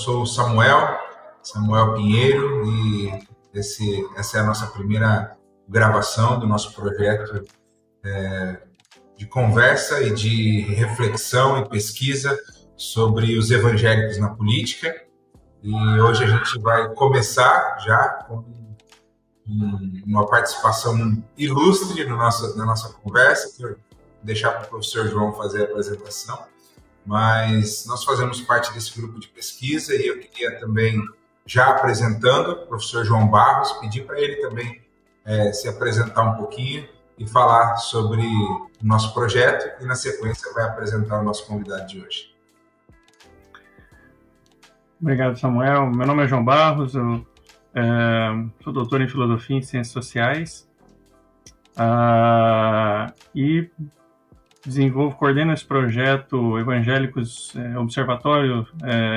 sou o Samuel Pinheiro, e essa é a nossa primeira gravação do nosso projeto de conversa e de reflexão e pesquisa sobre os evangélicos na política. E hoje a gente vai começar já com uma participação ilustre na nossa conversa, que eu vou deixar para o professor João fazer a apresentação. Mas nós fazemos parte desse grupo de pesquisa e eu queria também, já apresentando o professor João Barros, pedir para ele também se apresentar um pouquinho e falar sobre o nosso projeto, e na sequência vai apresentar o nosso convidado de hoje. Obrigado, Samuel. Meu nome é João Barros, eu sou doutor em Filosofia e Ciências Sociais e coordeno esse projeto Observatório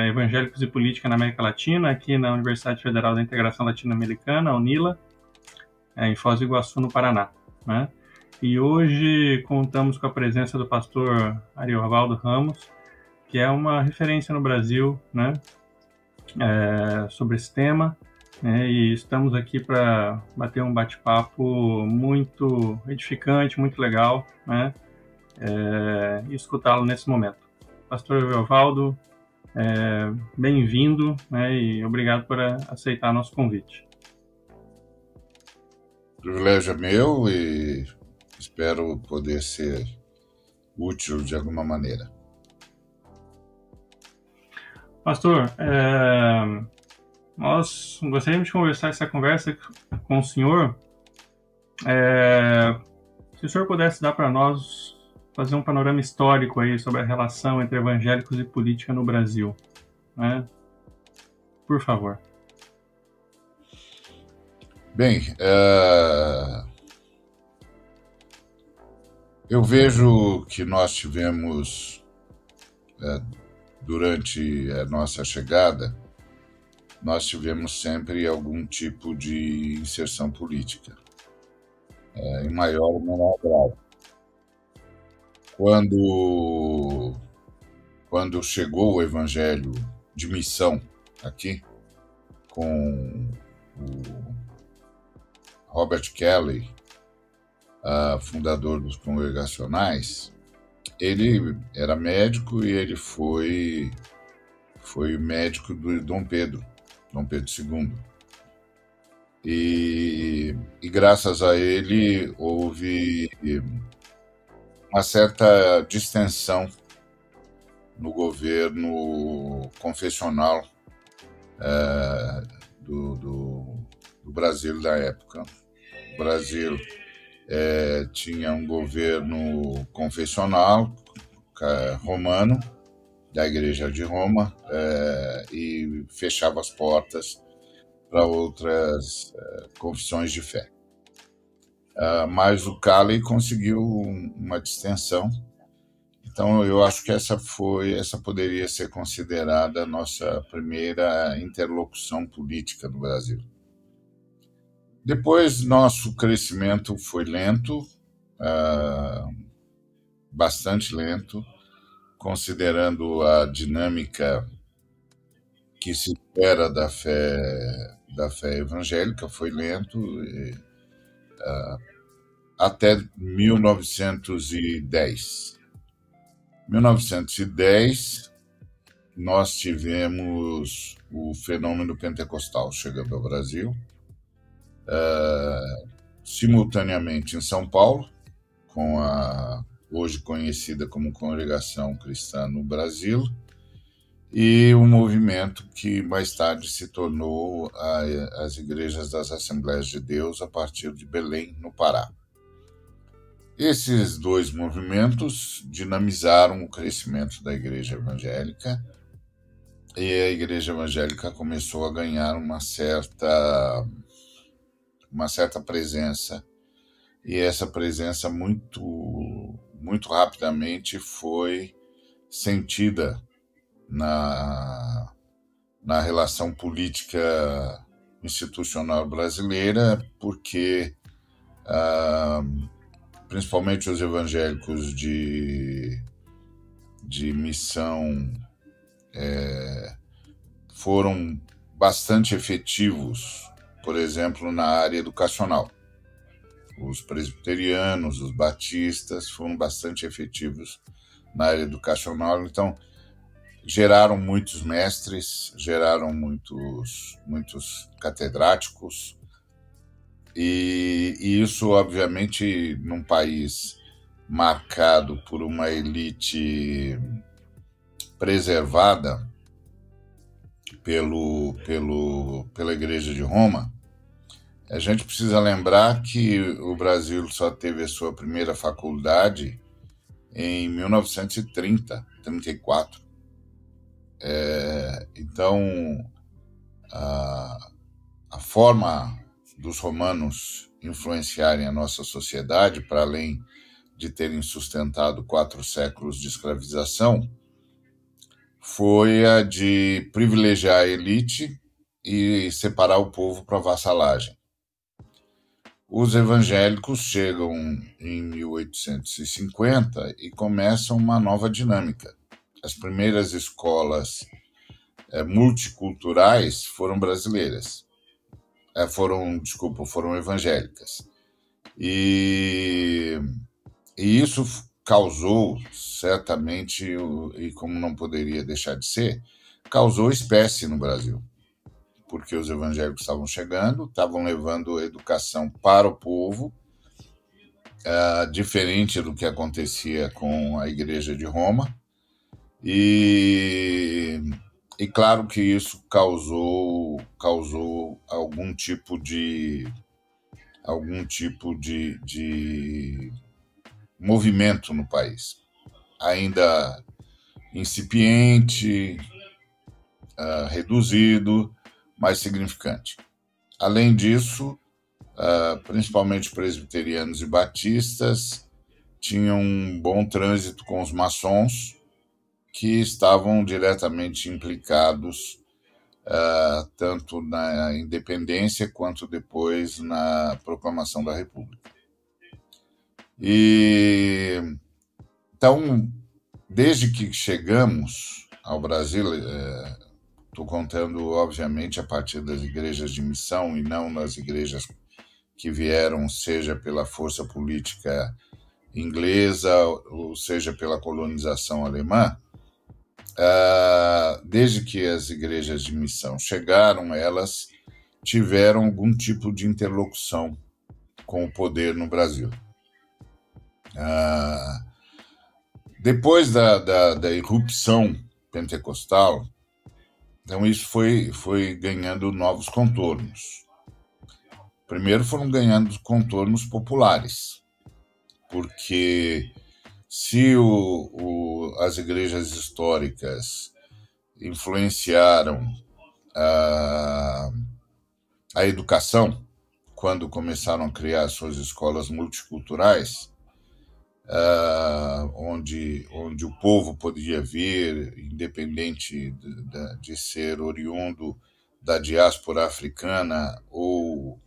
Evangélicos e Política na América Latina, aqui na Universidade Federal da Integração Latino-Americana, a UNILA, em Foz do Iguaçu, no Paraná, né? E hoje contamos com a presença do pastor Ariovaldo Ramos, que é uma referência no Brasil, né, sobre esse tema, né, e estamos aqui para bater um bate-papo muito edificante, muito legal, né, e escutá-lo nesse momento. Pastor Ariovaldo, bem-vindo, né, e obrigado por aceitar nosso convite. O privilégio é meu e espero poder ser útil de alguma maneira. Pastor, nós gostaríamos de conversar essa conversa com o senhor. Se o senhor pudesse dar para nós, fazer um panorama histórico aí sobre a relação entre evangélicos e política no Brasil, né? Por favor. Bem, eu vejo que nós tivemos, durante a nossa chegada, nós tivemos sempre algum tipo de inserção política, em maior ou menor grau. Quando chegou o evangelho de missão aqui, com o Robert Kelly, fundador dos Congregacionais, ele era médico e ele foi médico do Dom Pedro II. E graças a ele houve uma certa distensão no governo confessional do Brasil da época. O Brasil tinha um governo confessional romano, da Igreja de Roma, e fechava as portas para outras confissões de fé. Mas o Cali conseguiu uma distensão. Então, eu acho que essa poderia ser considerada a nossa primeira interlocução política no Brasil. Depois, nosso crescimento foi lento, bastante lento, considerando a dinâmica que se espera da fé evangélica, foi lento até 1910. 1910, nós tivemos o fenômeno pentecostal chegando ao Brasil, simultaneamente em São Paulo, com a hoje conhecida como Congregação Cristã no Brasil, e um movimento que mais tarde se tornou as Igrejas das Assembleias de Deus a partir de Belém, no Pará. Esses dois movimentos dinamizaram o crescimento da Igreja Evangélica, e a Igreja Evangélica começou a ganhar uma certa presença, e essa presença muito rapidamente foi sentida na relação política institucional brasileira, porque principalmente os evangélicos de missão foram bastante efetivos, por exemplo, na área educacional. Os presbiterianos, os batistas foram bastante efetivos na área educacional, então geraram muitos mestres, geraram muitos catedráticos, e isso, obviamente, num país marcado por uma elite preservada pela Igreja de Roma. A gente precisa lembrar que o Brasil só teve a sua primeira faculdade em 1934. Então, a forma dos romanos influenciarem a nossa sociedade, para além de terem sustentado 4 séculos de escravização, foi a de privilegiar a elite e separar o povo para vassalagem. Os evangélicos chegam em 1850 e começam uma nova dinâmica. As primeiras escolas multiculturais foram brasileiras. Foram evangélicas. E isso causou, certamente, e como não poderia deixar de ser, causou espécie no Brasil. Porque os evangélicos estavam chegando, estavam levando educação para o povo, diferente do que acontecia com a Igreja de Roma. E claro que isso causou algum tipo de movimento no país. Ainda incipiente, reduzido, mais significante. Além disso, principalmente presbiterianos e batistas tinham um bom trânsito com os maçons, que estavam diretamente implicados tanto na independência quanto depois na proclamação da República. Então, desde que chegamos ao Brasil, estou contando, obviamente, a partir das igrejas de missão e não nas igrejas que vieram, seja pela força política inglesa ou seja pela colonização alemã. Desde que as igrejas de missão chegaram, elas tiveram algum tipo de interlocução com o poder no Brasil. Depois da irrupção pentecostal, então isso foi ganhando novos contornos. Primeiro foram ganhando contornos populares, porque se as igrejas históricas influenciaram a educação quando começaram a criar suas escolas multiculturais, onde o povo podia vir, independente de ser oriundo da diáspora africana ou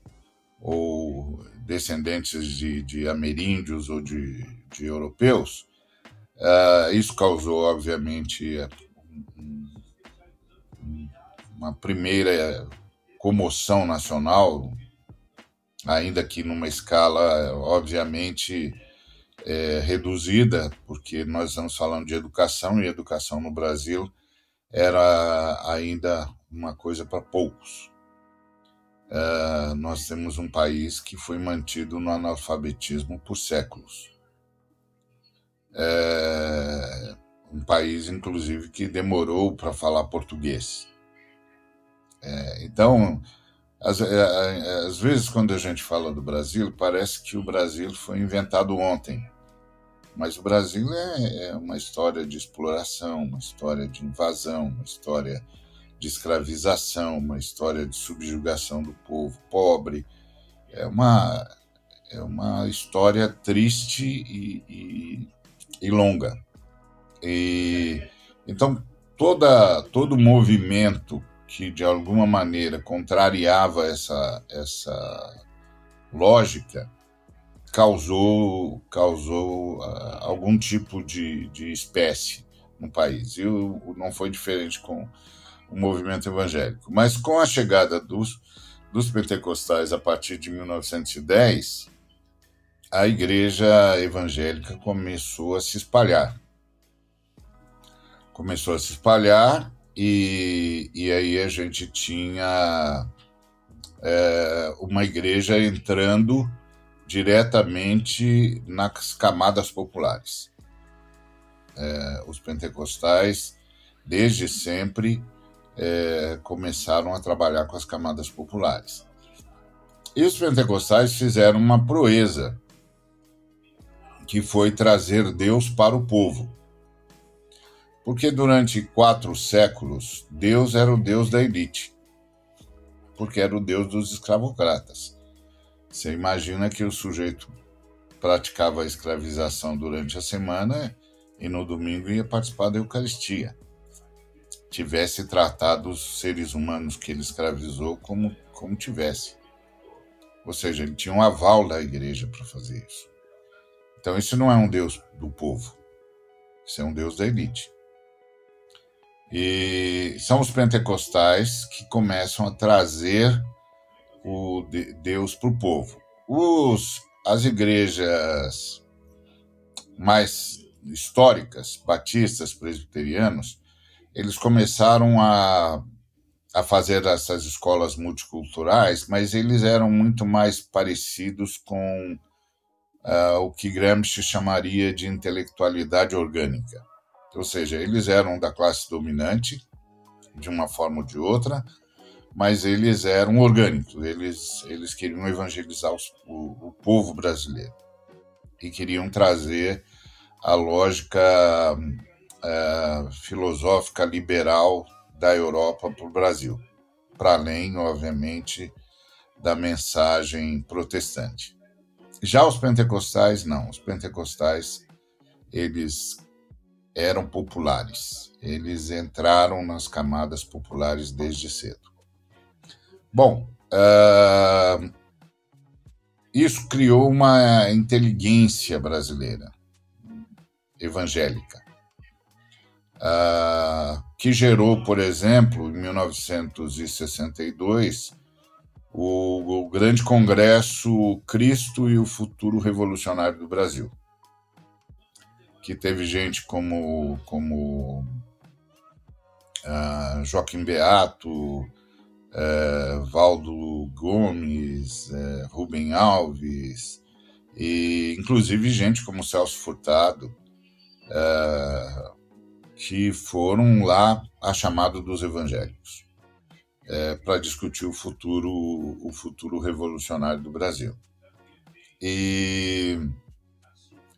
descendentes de ameríndios ou de europeus. Isso causou, obviamente, uma primeira comoção nacional, ainda que numa escala, obviamente, reduzida, porque nós estamos falando de educação, e educação no Brasil era ainda uma coisa para poucos. Nós temos um país que foi mantido no analfabetismo por séculos. Um país, inclusive, que demorou para falar português. Então, às vezes, quando a gente fala do Brasil, parece que o Brasil foi inventado ontem. Mas o Brasil é uma história de exploração, uma história de invasão, uma história de escravização, uma história de subjugação do povo pobre. É uma história triste e longa. Então, todo movimento que, de alguma maneira, contrariava essa lógica causou algum tipo de espécie no país. E não foi diferente com o movimento evangélico. Mas com a chegada dos pentecostais a partir de 1910, a igreja evangélica começou a se espalhar. E aí a gente tinha uma igreja entrando diretamente nas camadas populares. Os pentecostais, desde sempre, começaram a trabalhar com as camadas populares. E os pentecostais fizeram uma proeza, que foi trazer Deus para o povo. Porque durante 4 séculos, Deus era o Deus da elite, porque era o Deus dos escravocratas. Você imagina que o sujeito praticava a escravização durante a semana e no domingo ia participar da Eucaristia. Tivesse tratado os seres humanos que ele escravizou como tivesse. Ou seja, ele tinha um aval da igreja para fazer isso. Então, isso não é um Deus do povo. Isso é um Deus da elite. E são os pentecostais que começam a trazer o Deus para o povo. As igrejas mais históricas, batistas, presbiterianos, eles começaram a fazer essas escolas multiculturais, mas eles eram muito mais parecidos com o que Gramsci chamaria de intelectualidade orgânica. Ou seja, eles eram da classe dominante, de uma forma ou de outra, mas eles eram orgânicos, eles queriam evangelizar o povo brasileiro e queriam trazer a lógica filosófica liberal da Europa para o Brasil, para além, obviamente, da mensagem protestante. Já os pentecostais, não. Os pentecostais, eles eram populares. Eles entraram nas camadas populares desde cedo. Bom, isso criou uma inteligência brasileira, evangélica, que gerou, por exemplo, em 1962, o grande congresso Cristo e o Futuro Revolucionário do Brasil, que teve gente como Joaquim Beato, Valdo Gomes, Rubem Alves, e inclusive gente como Celso Furtado, que foram lá a chamado dos evangélicos, para discutir o futuro revolucionário do Brasil. E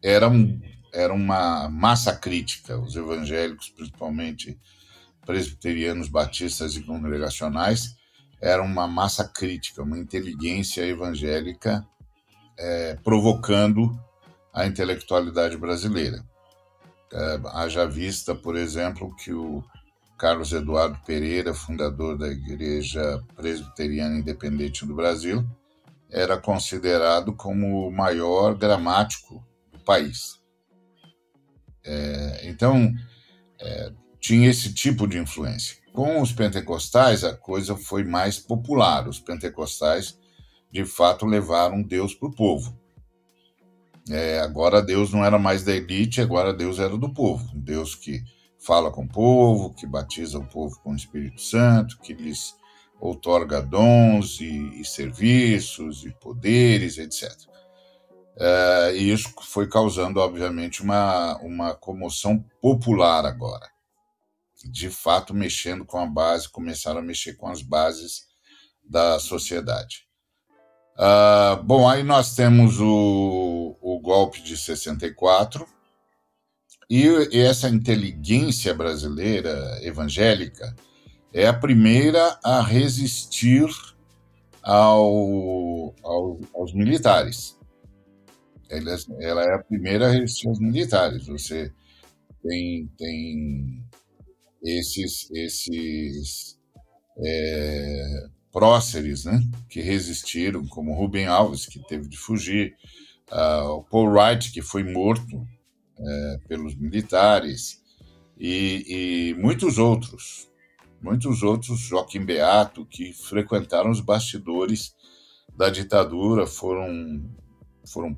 era uma massa crítica, os evangélicos, principalmente presbiterianos, batistas e congregacionais, era uma massa crítica, uma inteligência evangélica provocando a intelectualidade brasileira. Haja vista, por exemplo, que o Carlos Eduardo Pereira, fundador da Igreja Presbiteriana Independente do Brasil, era considerado como o maior gramático do país. Então, tinha esse tipo de influência. Com os pentecostais, a coisa foi mais popular. Os pentecostais, de fato, levaram Deus para o povo. Agora Deus não era mais da elite, agora Deus era do povo. Um Deus que fala com o povo, que batiza o povo com o Espírito Santo, que lhes outorga dons e serviços e poderes, etc. E isso foi causando, obviamente, uma comoção popular agora. De fato, mexendo com a base, começaram a mexer com as bases da sociedade. Bom, aí nós temos o golpe de 64, e essa inteligência brasileira evangélica é a primeira a resistir aos militares. Ela é a primeira a resistir aos militares. Você tem esses próceres, né, que resistiram, como Rubem Alves, que teve de fugir, o Paul Wright, que foi morto pelos militares, e muitos outros. muitos outros, Joaquim Beato, que frequentaram os bastidores da ditadura, foram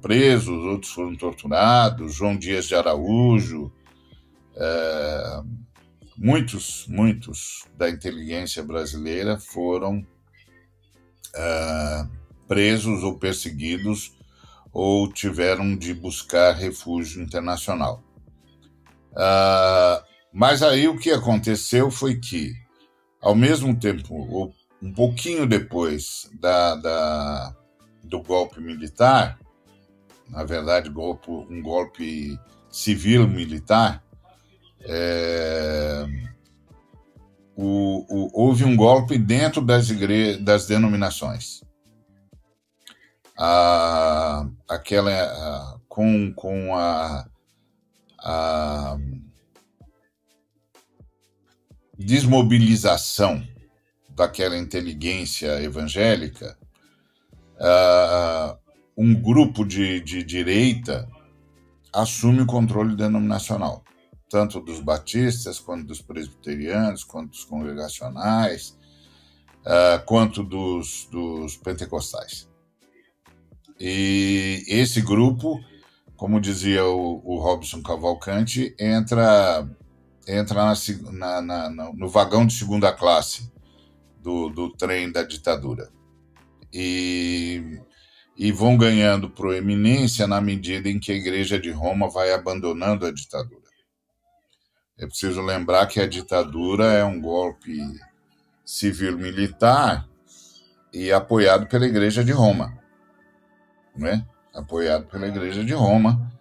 presos, outros foram torturados, João Dias de Araújo, muitos da inteligência brasileira foram presos ou perseguidos ou tiveram de buscar refúgio internacional. Mas aí o que aconteceu foi que, ao mesmo tempo, um pouquinho depois do golpe militar, na verdade, um golpe civil-militar, houve um golpe dentro das denominações. Com a desmobilização daquela inteligência evangélica, um grupo de direita assume o controle denominacional, tanto dos batistas, quanto dos presbiterianos, quanto dos congregacionais, quanto dos pentecostais. E esse grupo, como dizia o Robson Cavalcante, entra no vagão de segunda classe do trem da ditadura. E vão ganhando proeminência na medida em que a Igreja de Roma vai abandonando a ditadura. É preciso lembrar que a ditadura é um golpe civil-militar e apoiado pela Igreja de Roma, né? Apoiado pela Igreja de Roma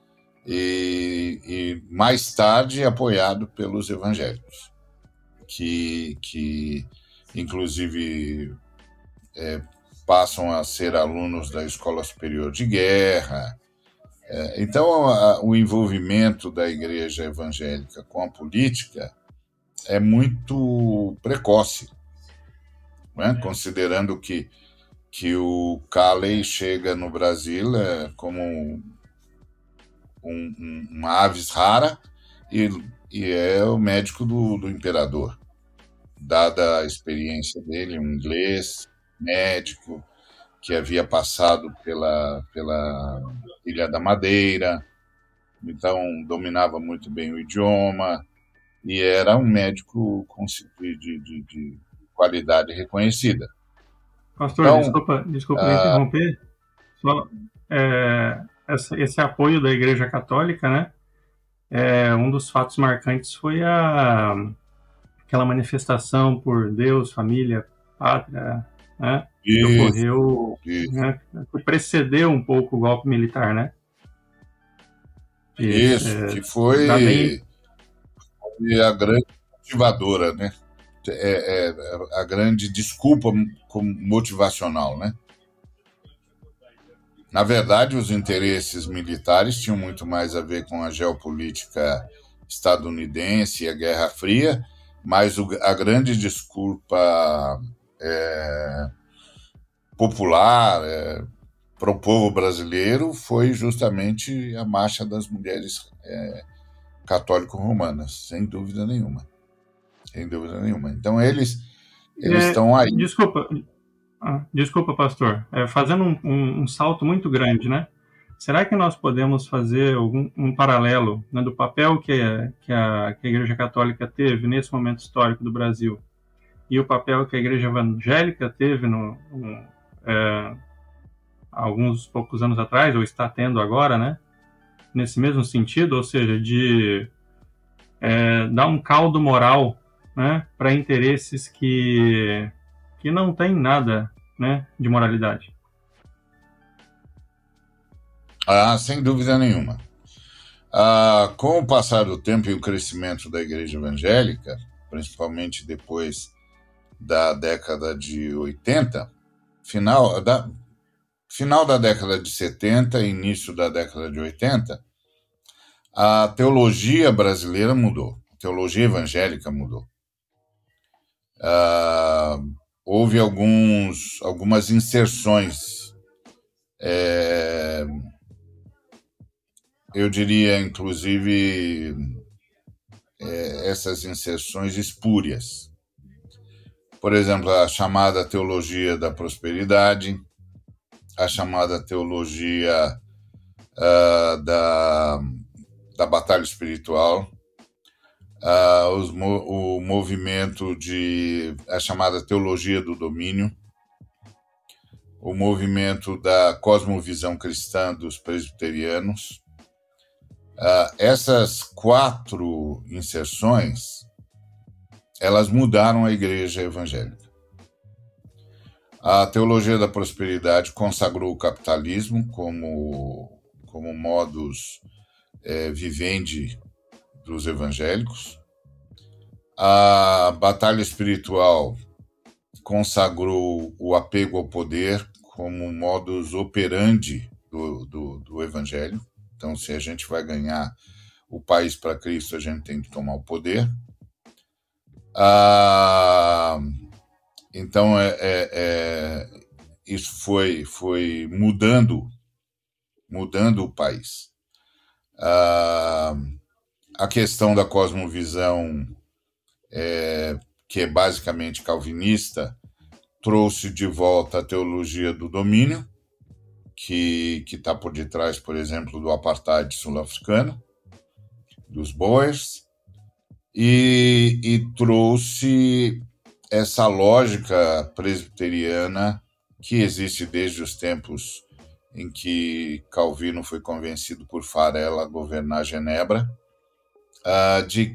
e mais tarde apoiado pelos evangélicos, que inclusive passam a ser alunos da Escola Superior de Guerra. Então, o envolvimento da Igreja Evangélica com a política é muito precoce, né? Considerando que o Calley chega no Brasil como uma avis rara e é o médico do imperador, dada a experiência dele, um inglês, médico, que havia passado pela Ilha da Madeira, então dominava muito bem o idioma e era um médico de qualidade reconhecida. Pastor, então, desculpa me interromper. Só, esse apoio da Igreja Católica, né? Um dos fatos marcantes foi aquela manifestação por Deus, família, pátria, né? Que ocorreu, né, que precedeu um pouco o golpe militar, né? Que foi a grande motivadora, né? A grande desculpa motivacional, né? Na verdade, os interesses militares tinham muito mais a ver com a geopolítica estadunidense e a Guerra Fria, mas a grande desculpa popular para o povo brasileiro foi justamente a marcha das mulheres católico-romanas, sem dúvida nenhuma. Sem dúvida nenhuma. Então, eles estão aí. Desculpa, pastor. Fazendo um salto muito grande, né? Será que nós podemos fazer um paralelo, né, do papel que a Igreja Católica teve nesse momento histórico do Brasil e o papel que a Igreja Evangélica teve alguns poucos anos atrás, ou está tendo agora, né? Nesse mesmo sentido, ou seja, de dar um caldo moral, né, para interesses que não tem nada, né, de moralidade. Sem dúvida nenhuma. Com o passar do tempo e o crescimento da Igreja Evangélica, principalmente depois da década de 80, final da década de 70 e início da década de 80, a teologia brasileira mudou, a teologia evangélica mudou. Houve algumas inserções, eu diria, inclusive, essas inserções espúrias. por exemplo, a chamada teologia da prosperidade, a chamada teologia da batalha espiritual, o movimento a chamada teologia do domínio, o movimento da cosmovisão cristã dos presbiterianos. Essas 4 inserções, elas mudaram a igreja evangélica. A teologia da prosperidade consagrou o capitalismo como modus vivendi dos evangélicos. A batalha espiritual consagrou o apego ao poder como modus operandi do evangelho. Então, se a gente vai ganhar o país para Cristo, a gente tem que tomar o poder. Então, isso foi mudando o país. A questão da cosmovisão, que é basicamente calvinista, trouxe de volta a teologia do domínio, que está por detrás, por exemplo, do apartheid sul-africano, dos Boers, e trouxe essa lógica presbiteriana que existe desde os tempos em que Calvino foi convencido por Varela a governar Genebra, de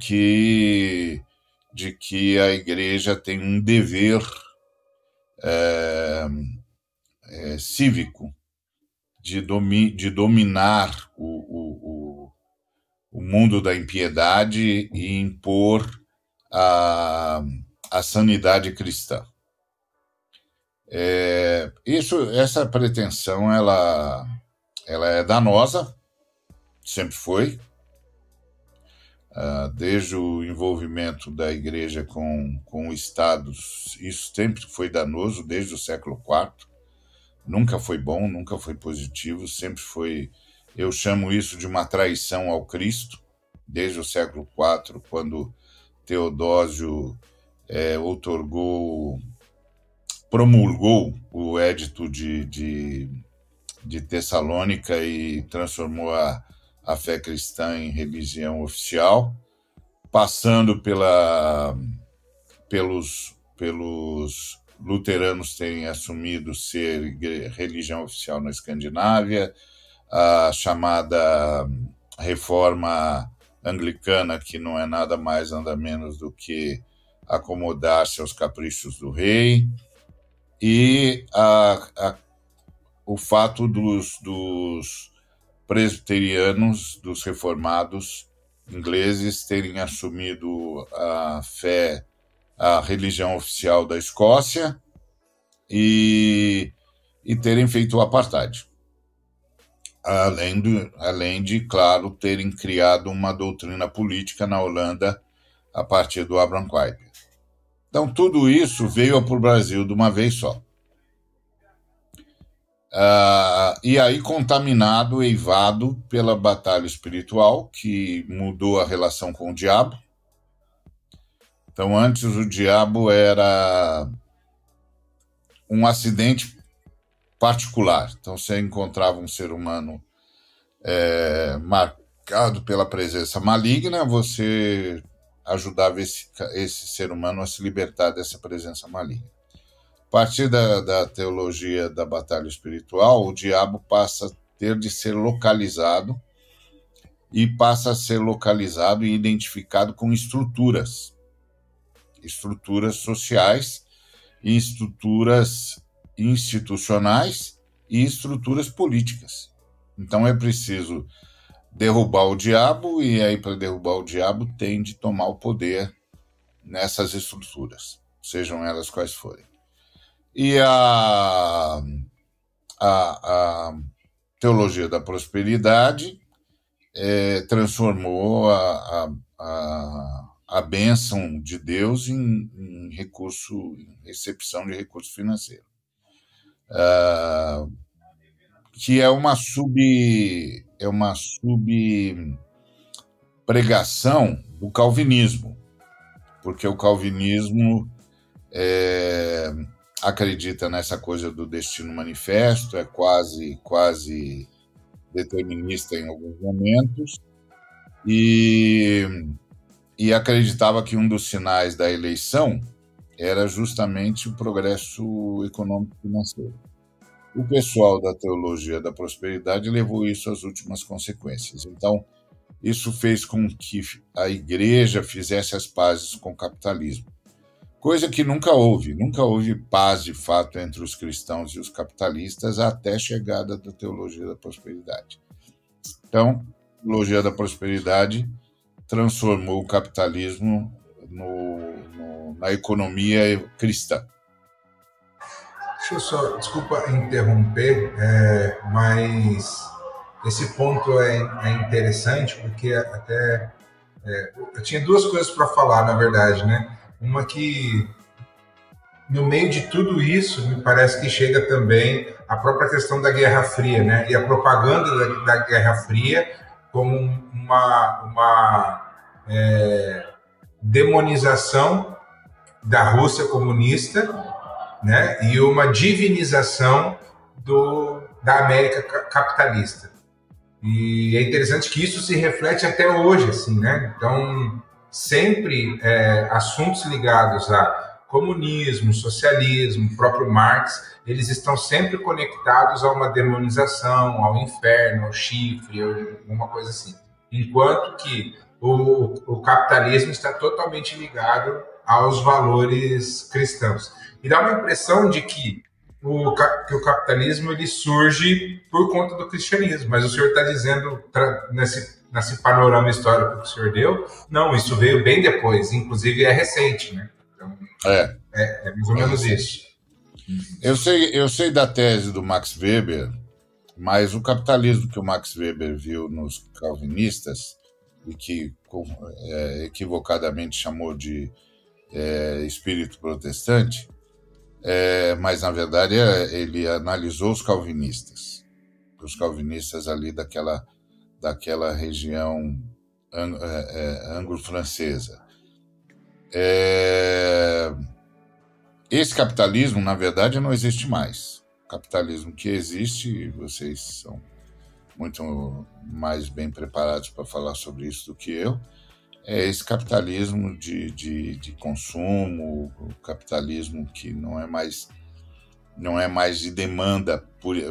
que a igreja tem um dever cívico de dominar o mundo da impiedade e impor a sanidade cristã. Essa pretensão ela é danosa, sempre foi, desde o envolvimento da igreja com o Estado. Isso sempre foi danoso, desde o século IV. Nunca foi bom, nunca foi positivo, sempre foi. Eu chamo isso de uma traição ao Cristo, desde o século IV, quando Teodósio promulgou o Edito de Tessalônica e transformou a fé cristã em religião oficial, passando pelos luteranos terem assumido ser religião oficial na Escandinávia, a chamada reforma anglicana, que não é nada mais, nada menos do que acomodar-se aos caprichos do rei, e o fato dos presbiterianos, dos reformados ingleses, terem assumido a religião oficial da Escócia e terem feito o apartheid. Além de, claro, terem criado uma doutrina política na Holanda a partir do Abraham Kuyper. Então, tudo isso veio para o Brasil de uma vez só. E aí contaminado, eivado pela batalha espiritual, que mudou a relação com o diabo. Então, antes o diabo era um acidente particular. Então, você encontrava um ser humano marcado pela presença maligna, você ajudava esse ser humano a se libertar dessa presença maligna. A partir da teologia da batalha espiritual, o diabo passa a ter de ser localizado, e passa a ser localizado e identificado com estruturas sociais, estruturas institucionais e estruturas políticas. Então é preciso derrubar o diabo, e aí, para derrubar o diabo, tem de tomar o poder nessas estruturas, sejam elas quais forem. E a teologia da prosperidade transformou a bênção de Deus em recepção de recurso financeiro, que é uma subpregação do calvinismo, porque o calvinismo acredita nessa coisa do destino manifesto, é quase determinista em alguns momentos, e acreditava que um dos sinais da eleição era justamente o progresso econômico e financeiro. O pessoal da teologia da prosperidade levou isso às últimas consequências. Então, isso fez com que a igreja fizesse as pazes com o capitalismo. Coisa que nunca houve paz de fato entre os cristãos e os capitalistas até a chegada da teologia da prosperidade. Então, a teologia da prosperidade transformou o capitalismo na economia cristã. Deixa eu só, desculpa interromper, mas esse ponto é interessante porque até eu tinha duas coisas para falar, na verdade, né? Uma que no meio de tudo isso me parece que chega também a própria questão da Guerra Fria, né? E a propaganda da Guerra Fria como uma demonização da Rússia comunista, né? E uma divinização da América capitalista. E é interessante que isso se reflete até hoje, assim, né? Então, sempre assuntos ligados a comunismo, socialismo, próprio Marx, eles estão sempre conectados a uma demonização, ao inferno, ao chifre, alguma coisa assim. Enquanto que o capitalismo está totalmente ligado aos valores cristãos. E dá uma impressão de que o capitalismo ele surge por conta do cristianismo, mas o senhor está dizendo, nesse panorama histórico que o senhor deu, não, isso veio bem depois, inclusive é recente, né? Então, é mais ou menos isso. Eu sei da tese do Max Weber, mas o capitalismo que o Max Weber viu nos calvinistas, e que equivocadamente chamou de espírito protestante, mas na verdade ele analisou os calvinistas ali daquela região anglo-francesa. Esse capitalismo, na verdade, não existe mais. O capitalismo que existe, vocês são muito mais bem preparados para falar sobre isso do que eu, é esse capitalismo de consumo, o capitalismo que não é mais de demanda pura,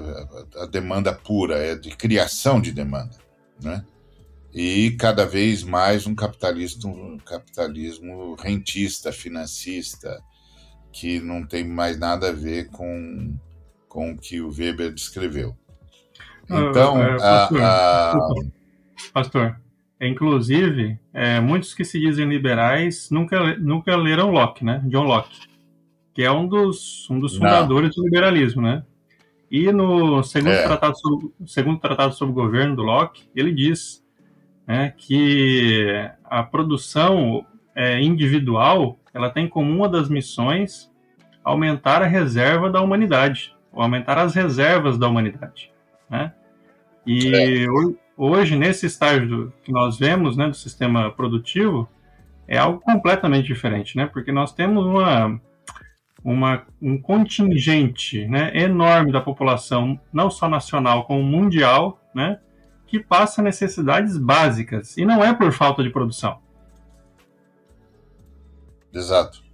a demanda pura, é de criação de demanda, né? E cada vez mais um capitalismo rentista, financista, que não tem mais nada a ver com o que o Weber descreveu. Então, pastor, inclusive, muitos que se dizem liberais nunca leram Locke, né? John Locke, que é um dos fundadores do liberalismo, né? E no segundo tratado sobre o governo do Locke, ele diz, né, que a produção individual ela tem como uma das missões aumentar a reserva da humanidade, ou aumentar as reservas da humanidade, né? E hoje, nesse estágio que nós vemos, né, do sistema produtivo, é algo completamente diferente, né? Porque nós temos um contingente, né, enorme da população, não só nacional, como mundial, né, que passa necessidades básicas, e não é por falta de produção. Exato.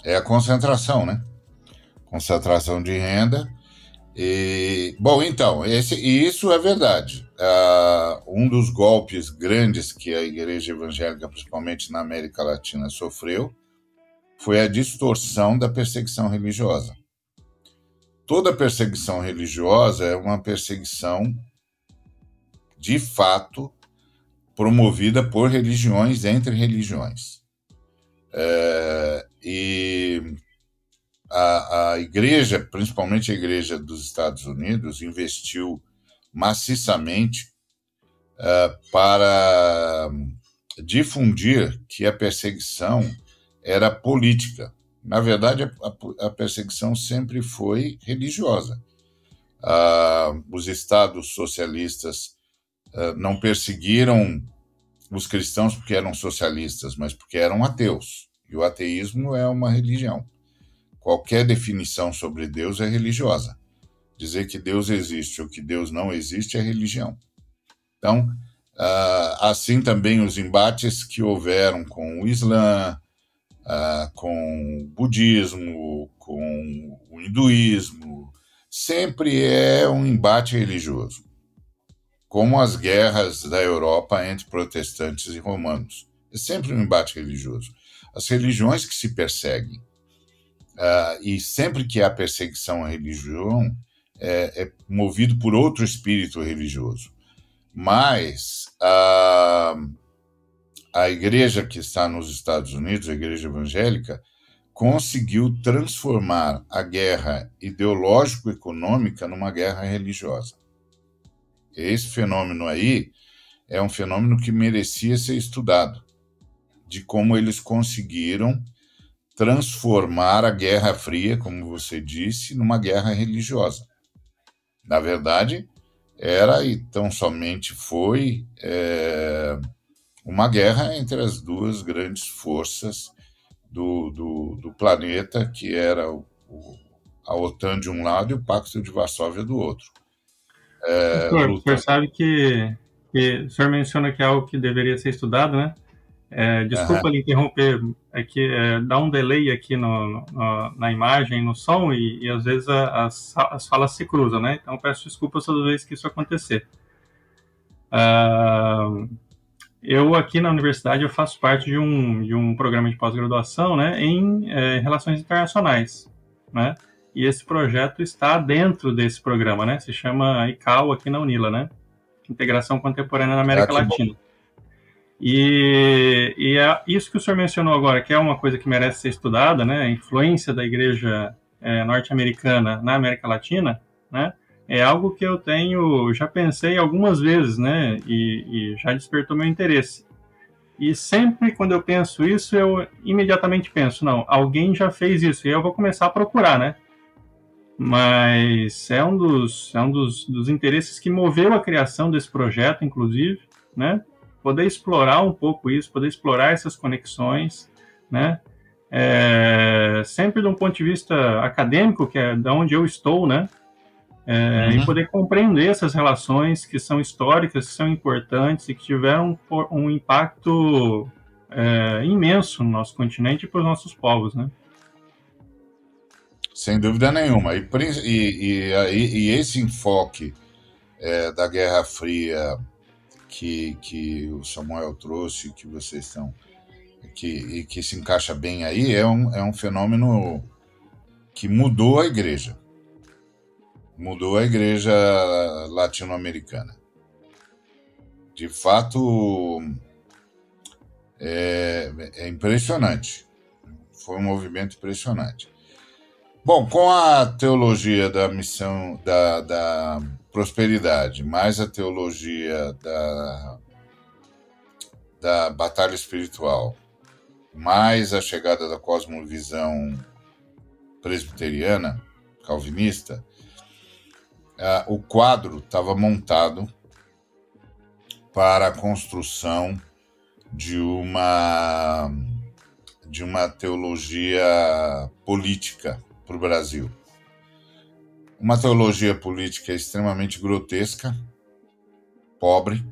É a concentração, né? Concentração de renda. Bom, então, isso é verdade. Um dos golpes grandes que a igreja evangélica, principalmente na América Latina, sofreu foi a distorção da perseguição religiosa. Toda perseguição religiosa é uma perseguição, de fato, promovida por religiões entre religiões. E a igreja, principalmente a igreja dos Estados Unidos, investiu maciçamente para difundir que a perseguição era política. Na verdade, a perseguição sempre foi religiosa. Os estados socialistas não perseguiram os cristãos porque eram socialistas, mas porque eram ateus. E o ateísmo é uma religião. Qualquer definição sobre Deus é religiosa. Dizer que Deus existe ou que Deus não existe é religião. Então, assim também os embates que houveram com o Islã, com o budismo, com o hinduísmo, sempre é um embate religioso, como as guerras da Europa entre protestantes e romanos. É sempre um embate religioso. As religiões que se perseguem, e sempre que há perseguição à religião, é movido por outro espírito religioso. Mas a igreja que está nos Estados Unidos, a igreja evangélica, conseguiu transformar a guerra ideológico-econômica numa guerra religiosa. Esse fenômeno aí é um fenômeno que merecia ser estudado, de como eles conseguiram transformar a Guerra Fria, como você disse, numa guerra religiosa. Na verdade, era e tão somente foi uma guerra entre as duas grandes forças do planeta, que era a OTAN de um lado e o Pacto de Varsóvia do outro. O senhor sabe que o senhor menciona que é algo que deveria ser estudado, né? Desculpa lhe interromper, dá um delay aqui na imagem, no som, e às vezes as falas se cruzam, né? Então peço desculpas toda vez que isso acontecer. Eu aqui na universidade eu faço parte de um programa de pós-graduação, né, em relações internacionais, né? E esse projeto está dentro desse programa, né? Se chama ICAO aqui na UNILA, né? Integração Contemporânea na América Latina. Bom. E é isso que o senhor mencionou agora, que é uma coisa que merece ser estudada, né? A influência da igreja norte-americana na América Latina, né? É algo que eu já pensei algumas vezes, né? E já despertou meu interesse. E sempre quando eu penso isso, eu imediatamente penso, não, alguém já fez isso, e eu vou começar a procurar, né? Mas é um dos interesses que moveu a criação desse projeto, inclusive, né? Poder explorar um pouco isso, poder explorar essas conexões, né? Sempre de um ponto de vista acadêmico, que é da onde eu estou, né? E poder compreender essas relações que são históricas, que são importantes e que tiveram um impacto imenso no nosso continente e para os nossos povos, né? Sem dúvida nenhuma. E esse enfoque da Guerra Fria que o Samuel trouxe, que vocês estão, que se encaixa bem aí, é um fenômeno que mudou a igreja latino-americana. De fato, é impressionante. Foi um movimento impressionante. Bom, com a teologia da missão da prosperidade, mais a teologia da batalha espiritual, mais a chegada da cosmovisão presbiteriana, calvinista, o quadro estava montado para a construção de uma teologia política para o Brasil. Uma teologia política extremamente grotesca, pobre,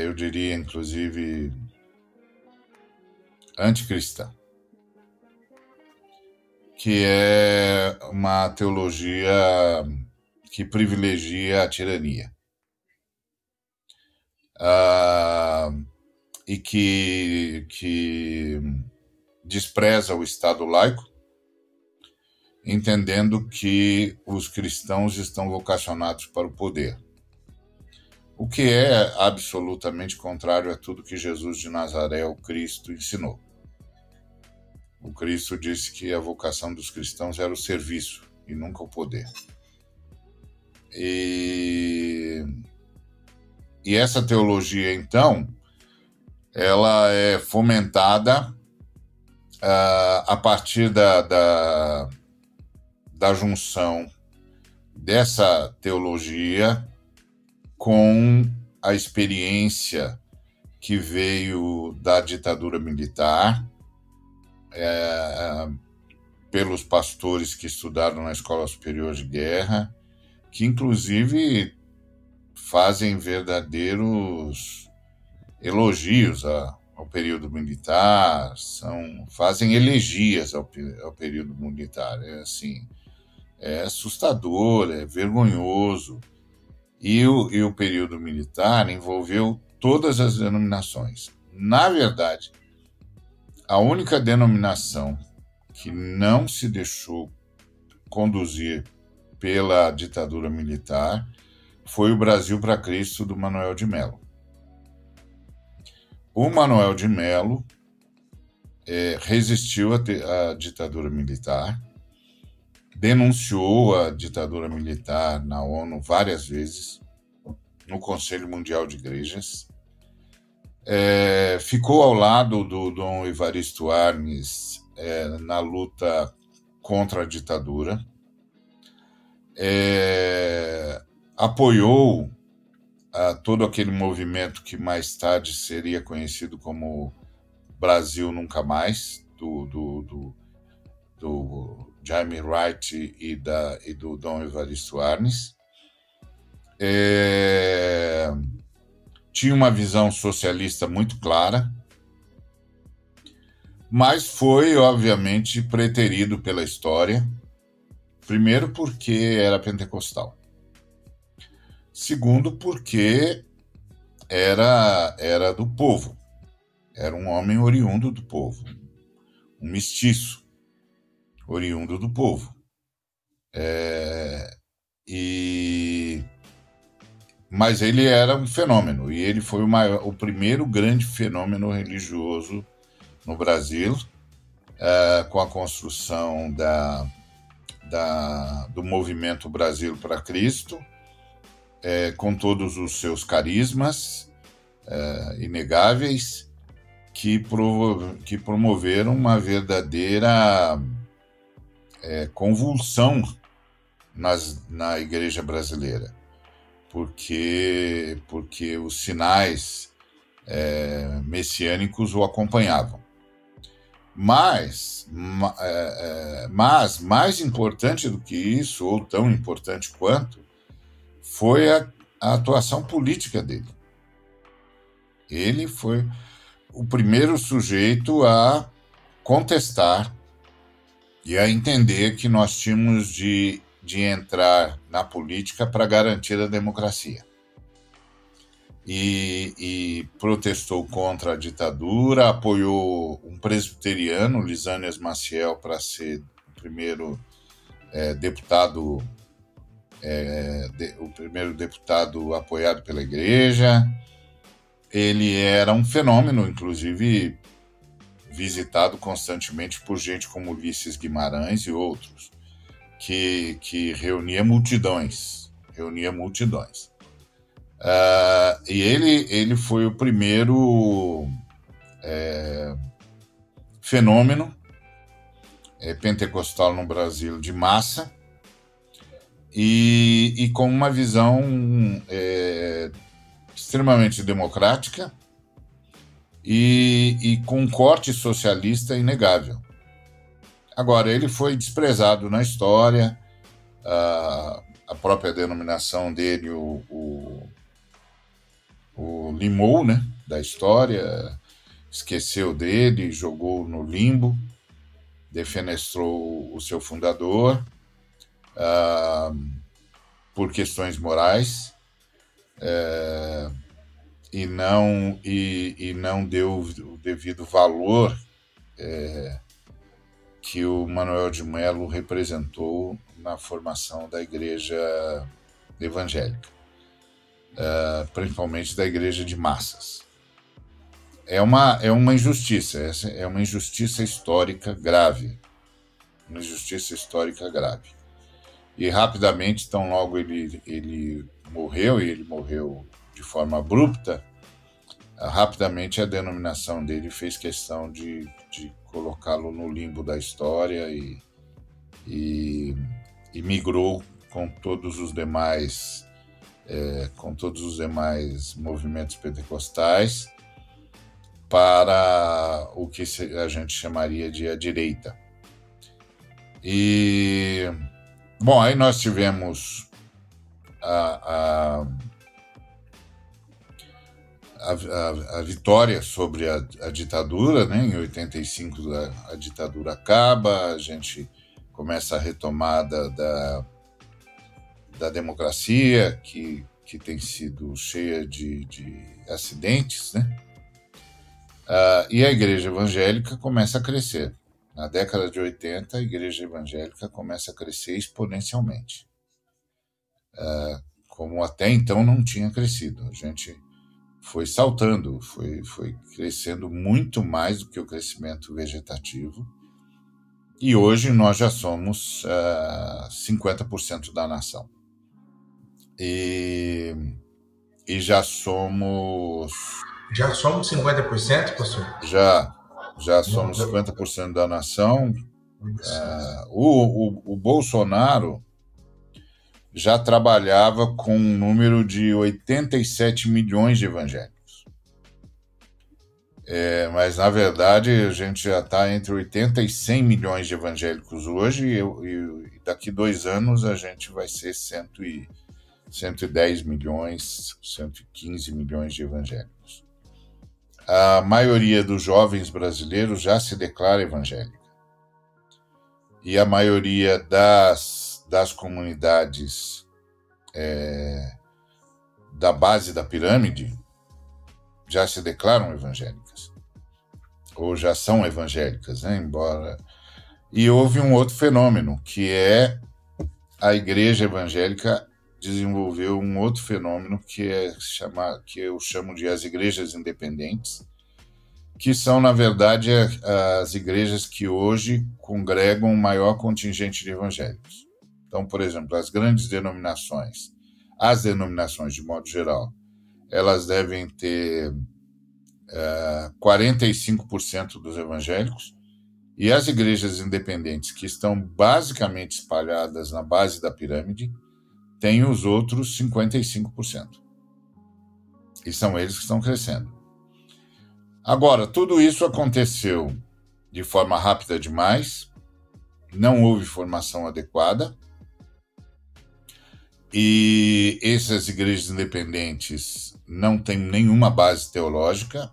eu diria, inclusive, anticristã, que é uma teologia que privilegia a tirania. E que despreza o Estado laico, entendendo que os cristãos estão vocacionados para o poder. O que é absolutamente contrário a tudo que Jesus de Nazaré, o Cristo, ensinou. O Cristo disse que a vocação dos cristãos era o serviço e nunca o poder. E essa teologia, então, ela é fomentada a partir da junção dessa teologia com a experiência que veio da ditadura militar, pelos pastores que estudaram na Escola Superior de Guerra, que inclusive fazem verdadeiros elogios ao período militar, fazem elegias ao período militar. É assustador, é vergonhoso. E o período militar envolveu todas as denominações. Na verdade, a única denominação que não se deixou conduzir pela ditadura militar foi o Brasil para Cristo, do Manoel de Mello. O Manoel de Mello resistiu à ditadura militar, denunciou a ditadura militar na ONU várias vezes, no Conselho Mundial de Igrejas, ficou ao lado do Dom Evaristo Arnes na luta contra a ditadura, apoiou todo aquele movimento que mais tarde seria conhecido como Brasil Nunca Mais, do Jaime Wright e do Dom Evaristo Arnes. Tinha uma visão socialista muito clara, mas foi, obviamente, preterido pela história, primeiro porque era pentecostal, segundo porque era do povo, era um homem oriundo do povo, um mestiço oriundo do povo. Mas ele era um fenômeno, e ele foi o primeiro grande fenômeno religioso no Brasil, com a construção do movimento Brasil para Cristo, com todos os seus carismas inegáveis, que promoveram uma verdadeira convulsão na igreja brasileira, porque os sinais messiânicos o acompanhavam. Mas mais importante do que isso, ou tão importante quanto, foi a atuação política dele. Ele foi o primeiro sujeito a contestar e a entender que nós tínhamos de entrar na política para garantir a democracia. E protestou contra a ditadura, apoiou um presbiteriano, Lisânias Maciel, para ser o primeiro deputado, o primeiro deputado apoiado pela igreja. Ele era um fenômeno, inclusive visitado constantemente por gente como Ulisses Guimarães e outros, que reunia multidões. E ele foi o primeiro fenômeno pentecostal no Brasil de massa, e com uma visão extremamente democrática e com um corte socialista inegável. Agora, ele foi desprezado na história, a própria denominação dele o limou, né, da história, esqueceu dele, jogou no limbo, defenestrou o seu fundador por questões morais, e não deu o devido valor que o Manoel de Mello representou na formação da igreja evangélica, principalmente da igreja de massas. É uma injustiça, é uma injustiça histórica grave. Uma injustiça histórica grave. E rapidamente, tão logo ele morreu, e ele morreu de forma abrupta, rapidamente a denominação dele fez questão de colocá-lo no limbo da história e migrou com todos os demais movimentos pentecostais, para o que a gente chamaria de a direita. E, bom, aí nós tivemos a vitória sobre a ditadura, né? Em 85 a ditadura acaba, a gente começa a retomada da democracia, que tem sido cheia de acidentes, né? E a igreja evangélica começa a crescer. Na década de 80, a igreja evangélica começa a crescer exponencialmente, como até então não tinha crescido. A gente foi saltando, foi crescendo muito mais do que o crescimento vegetativo, e hoje nós já somos 50% da nação. E já somos... Já somos 50%, pastor? Já somos 50% da nação. O Bolsonaro já trabalhava com um número de 87 milhões de evangélicos. Mas, na verdade, a gente já está entre 80 e 100 milhões de evangélicos hoje, e daqui 2 anos a gente vai ser 110 milhões, 115 milhões de evangélicos. A maioria dos jovens brasileiros já se declara evangélica. E a maioria das comunidades da base da pirâmide já se declaram evangélicas, ou já são evangélicas, né? E houve um outro fenômeno, que é a igreja evangélica desenvolveu um outro fenômeno que eu chamo de as igrejas independentes, que são, na verdade, as igrejas que hoje congregam o maior contingente de evangélicos. Então, por exemplo, as grandes denominações, as denominações de modo geral, elas devem ter 45% dos evangélicos, e as igrejas independentes, que estão basicamente espalhadas na base da pirâmide, têm os outros 55%. E são eles que estão crescendo. Agora, tudo isso aconteceu de forma rápida demais, não houve formação adequada, e essas igrejas independentes não têm nenhuma base teológica.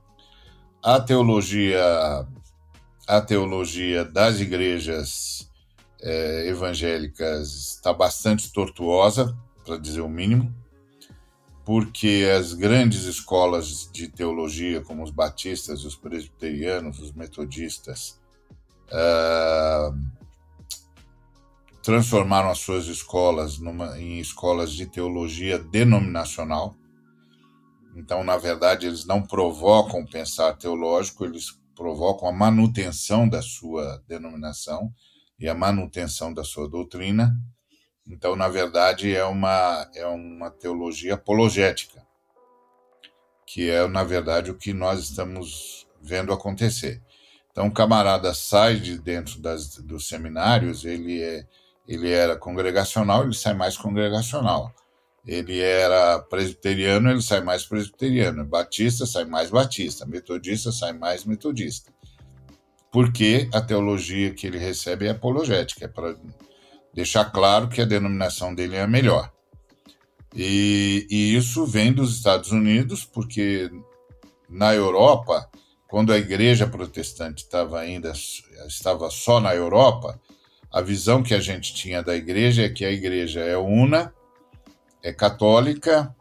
A teologia das igrejas evangélicas está bastante tortuosa, para dizer o mínimo, porque as grandes escolas de teologia, como os batistas, os presbiterianos, os metodistas, transformaram as suas escolas em escolas de teologia denominacional. Então, na verdade, eles não provocam o pensar teológico, eles provocam a manutenção da sua denominação e a manutenção da sua doutrina. Então, na verdade, é uma teologia apologética, que é, na verdade, o que nós estamos vendo acontecer. Então, o camarada sai de dentro dos seminários, ele era congregacional, ele sai mais congregacional. Ele era presbiteriano, ele sai mais presbiteriano. Batista, sai mais batista. Metodista, sai mais metodista. Porque a teologia que ele recebe é apologética, é para deixar claro que a denominação dele é a melhor. E isso vem dos Estados Unidos, porque na Europa, quando a igreja protestante estava só na Europa, a visão que a gente tinha da igreja é que a igreja é una, é católica,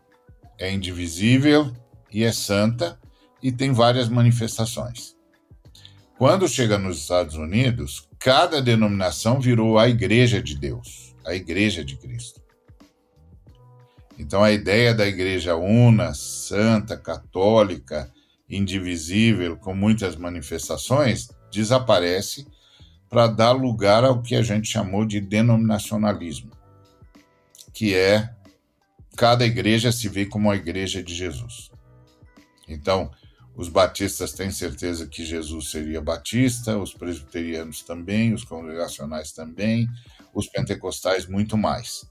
é indivisível e é santa, e tem várias manifestações. Quando chega nos Estados Unidos, cada denominação virou a igreja de Deus, a igreja de Cristo. Então a ideia da igreja una, santa, católica, indivisível, com muitas manifestações, desaparece para dar lugar ao que a gente chamou de denominacionalismo, que é cada igreja se vê como a igreja de Jesus. Então, os batistas têm certeza que Jesus seria batista, os presbiterianos também, os congregacionais também, os pentecostais muito mais.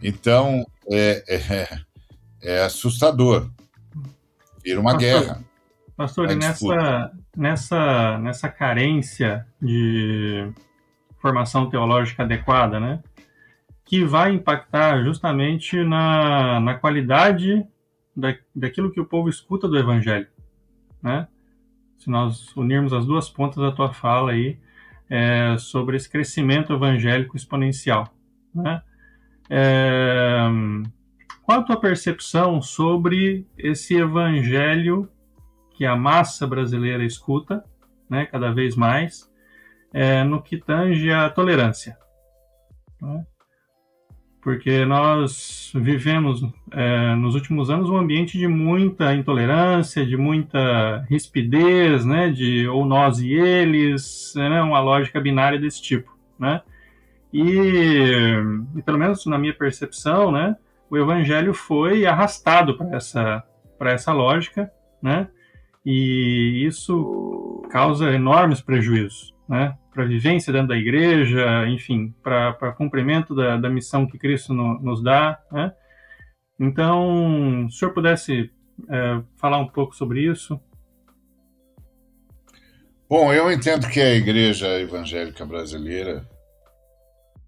Então, é assustador. Vira uma guerra. Pastor, e nessa carência de formação teológica adequada, né, que vai impactar justamente na qualidade daquilo que o povo escuta do Evangelho, né? Se nós unirmos as duas pontas da tua fala aí, sobre esse crescimento evangélico exponencial, né? Qual a tua percepção sobre esse evangelho que a massa brasileira escuta, né, cada vez mais, no que tange à tolerância, né? Porque nós vivemos nos últimos anos um ambiente de muita intolerância, de muita rispidez, né, de ou nós e eles, né, uma lógica binária desse tipo, né? E pelo menos na minha percepção, né, o evangelho foi arrastado para essa lógica, né? E isso causa enormes prejuízos, né, para a vivência dentro da igreja, enfim, para cumprimento da missão que Cristo nos dá, né? Então, se o senhor pudesse falar um pouco sobre isso. Bom, eu entendo que a igreja evangélica brasileira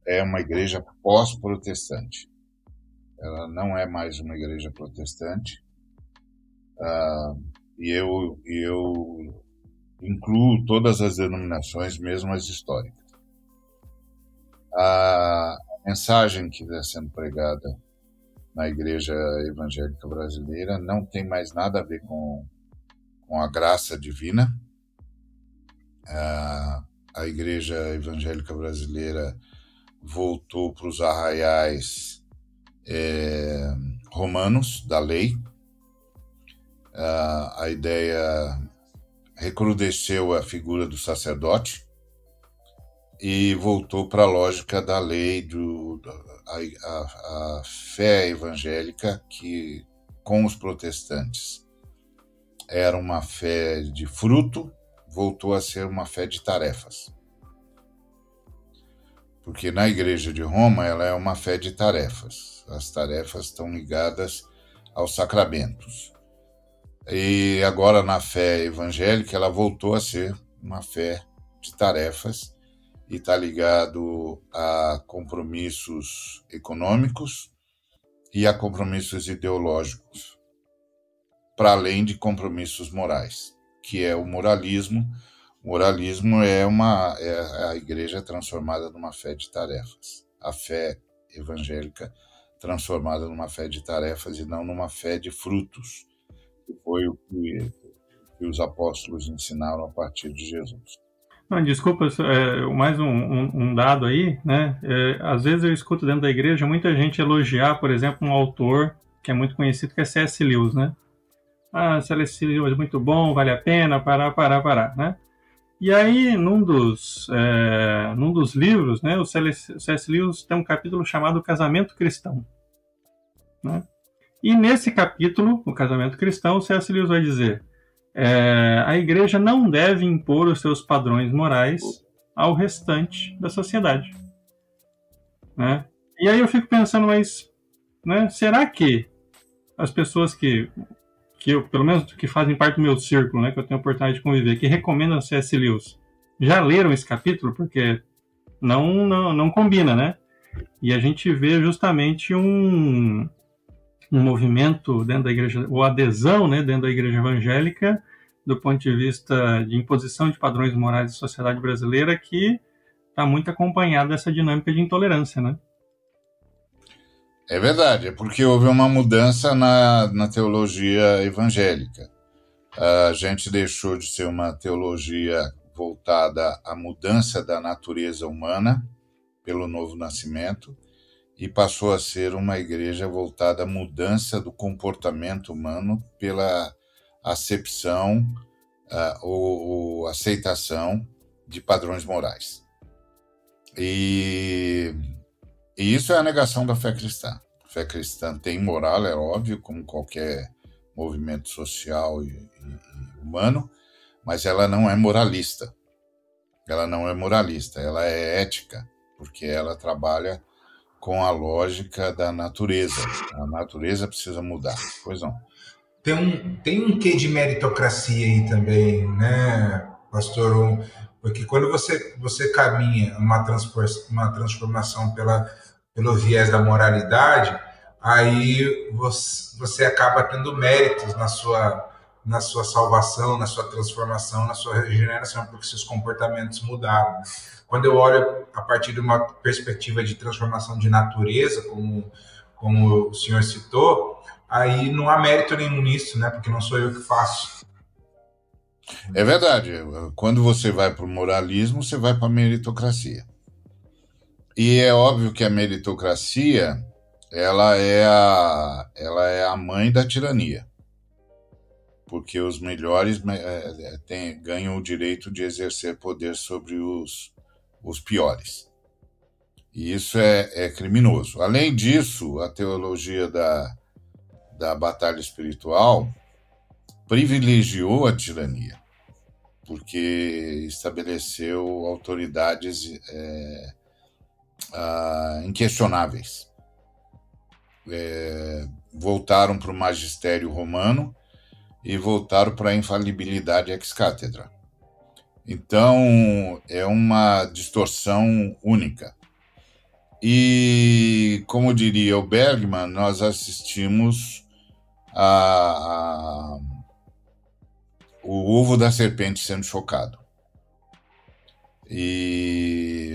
é uma igreja pós-protestante. Ela não é mais uma igreja protestante. E eu incluo todas as denominações, mesmo as históricas. A mensagem que está sendo pregada na igreja evangélica brasileira não tem mais nada a ver com a graça divina. A igreja evangélica brasileira voltou para os arraiais romanos da lei. A ideia recrudesceu a figura do sacerdote e voltou para a lógica da lei, a fé evangélica, que com os protestantes era uma fé de fruto, voltou a ser uma fé de tarefas. Porque na Igreja de Roma ela é uma fé de tarefas. As tarefas estão ligadas aos sacramentos. E agora na fé evangélica ela voltou a ser uma fé de tarefas e está ligado a compromissos econômicos e a compromissos ideológicos, para além de compromissos morais, que é o moralismo. O moralismo é a igreja transformada numa fé de tarefas. A fé evangélica transformada numa fé de tarefas e não numa fé de frutos, que foi o que os apóstolos ensinaram a partir de Jesus. Não, desculpa, mais um dado aí, né? Às vezes eu escuto dentro da igreja muita gente elogiar, por exemplo, um autor que é muito conhecido, que é C.S. Lewis, né? C.S. Lewis é muito bom, vale a pena, parar, né? E aí, num dos livros, né, o C.S. Lewis tem um capítulo chamado Casamento Cristão, né? E nesse capítulo, o Casamento Cristão, o C.S. Lewis vai dizer: a igreja não deve impor os seus padrões morais ao restante da sociedade, né? E aí eu fico pensando, mas, né, será que as pessoas que eu, pelo menos que fazem parte do meu círculo, né, que eu tenho a oportunidade de conviver, que recomendam C.S. Lewis, já leram esse capítulo? Porque não combina, né? E a gente vê justamente um movimento dentro da igreja, ou adesão, né, dentro da igreja evangélica, do ponto de vista de imposição de padrões morais da sociedade brasileira, que está muito acompanhada dessa dinâmica de intolerância, né? É verdade, é porque houve uma mudança na teologia evangélica. A gente deixou de ser uma teologia voltada à mudança da natureza humana pelo novo nascimento e passou a ser uma igreja voltada à mudança do comportamento humano pela acepção ou aceitação de padrões morais. E isso é a negação da fé cristã. A fé cristã tem moral, é óbvio, como qualquer movimento social e humano, mas ela não é moralista. Ela não é moralista, ela é ética, porque ela trabalha com a lógica da natureza. A natureza precisa mudar. Pois não. tem um quê de meritocracia aí também, né, pastor? Porque quando você caminha uma transformação pelo viés da moralidade, aí você acaba tendo méritos na sua salvação, na sua transformação, na sua regeneração, porque seus comportamentos mudaram, né? Quando eu olho a partir de uma perspectiva de transformação de natureza, como o senhor citou, aí não há mérito nenhum nisso, né? Porque não sou eu que faço. É verdade. Quando você vai para o moralismo, você vai para a meritocracia. E é óbvio que a meritocracia ela é a mãe da tirania, porque os melhores ganham o direito de exercer poder sobre os piores. E isso é criminoso. Além disso, a teologia da batalha espiritual privilegiou a tirania, porque estabeleceu autoridades inquestionáveis. Voltaram para o magistério romano e voltaram para a infalibilidade ex-cátedra. Então, é uma distorção única. E, como diria o Bergman, nós assistimos o ovo da serpente sendo chocado. E